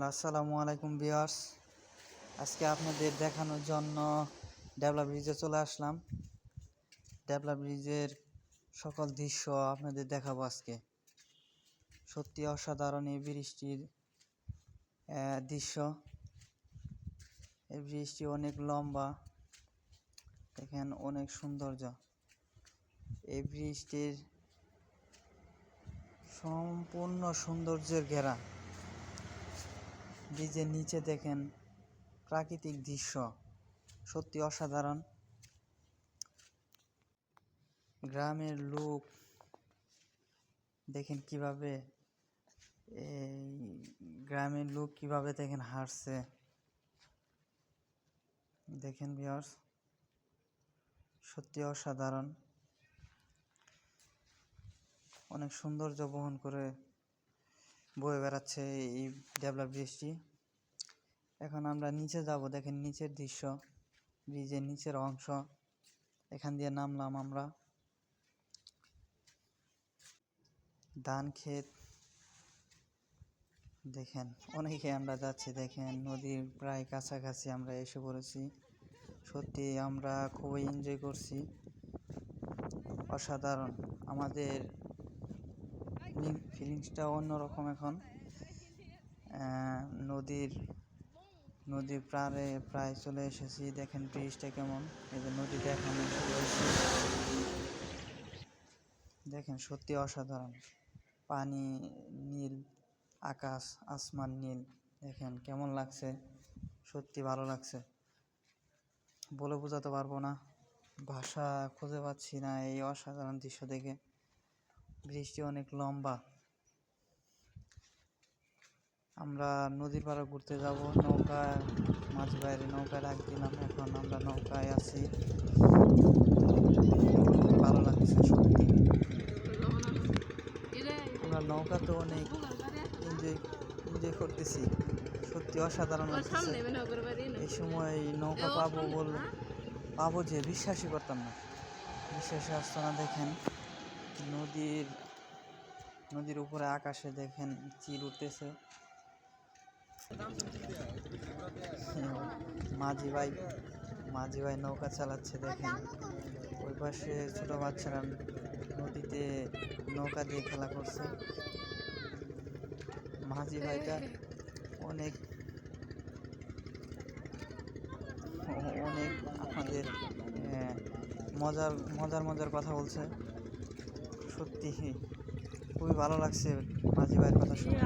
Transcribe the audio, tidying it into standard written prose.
আসসালামু আলাইকুম ভিউয়ার্স, আজকে আপনাদের দেখানোর জন্য ডেভলা ব্রিজে চলে আসলাম। ডেভলা ব্রিজের সকল দৃশ্য আপনাদের দেখাবো আজকে। সত্যি অসাধারণ এই ব্রিজটির দৃশ্য। এই ব্রিজটি অনেক লম্বা, দেখেন অনেক সৌন্দর্য। এই ব্রিজটির সম্পূর্ণ সৌন্দর্যের ঘেরা। ব্রিজের নিচে দেখেন প্রাকৃতিক দৃশ্য, সত্যি অসাধারণ। গ্রামের লোক দেখেন কিভাবে দেখেন হাঁটছে, দেখেন ভিউয়ার্স, সত্যি অসাধারণ। অনেক সৌন্দর্য বহন করে বয়ে বেড়াচ্ছে এই ডেভলা ব্রিজটি। এখন আমরা নিচে যাব, দেখেন নিচের দৃশ্য, ব্রিজের নিচের অংশ। এখান দিয়ে নামলাম আমরা। ধান ক্ষেত দেখেন, অনেকে আমরা যাচ্ছি, দেখেন নদীর প্রায় কাছাকাছি আমরা এসে পড়েছি। সত্যি আমরা খুবই এনজয় করছি, অসাধারণ। আমাদের ফিলিংসটা অন্যরকম। এখন নদীর পাড়ে প্রায় চলে এসেছি। দেখেন ব্রিজটা কেমন, এই যে নদী দেখানো হয়েছে, দেখেন সত্যি অসাধারণ। পানি নীল, আকাশ আসমান নীল, দেখেন কেমন লাগছে, সত্যি ভালো লাগছে, বলে বোঝাতে পারবো না, ভাষা খুঁজে পাচ্ছি না এই অসাধারণ দৃশ্য দেখে। ব্রিজটি অনেক লম্বা। আমরা নদীর পাড়ে ঘুরতে যাব, নৌকায় মাঝ বাইরে নৌকায় ডাক দিলাম, এখন আমরা নৌকায় আছি। ভালো লাগছে সত্যি। আমরা নৌকাতে অনেক এনজয় করতেছি, সত্যি অসাধারণ লাগছে। এই সময় নৌকা পাবো যে বিশ্বাসই করতাম না, বিশ্বাসে আসতো না। দেখেন নদীর উপরে আকাশে দেখেন চিল উঠতেছে। মাঝি ভাই নৌকা চালাচ্ছে, দেখেন ওই পাশে ছোট বাচ্চারা নদীতে নৌকা দিয়ে খেলা করছে। মাঝি ভাইটা অনেক আমাদের মজার কথা বলছে। সত্যি খুবই ভালো লাগছে মাঝি ভাইয়ের কথা শুনে।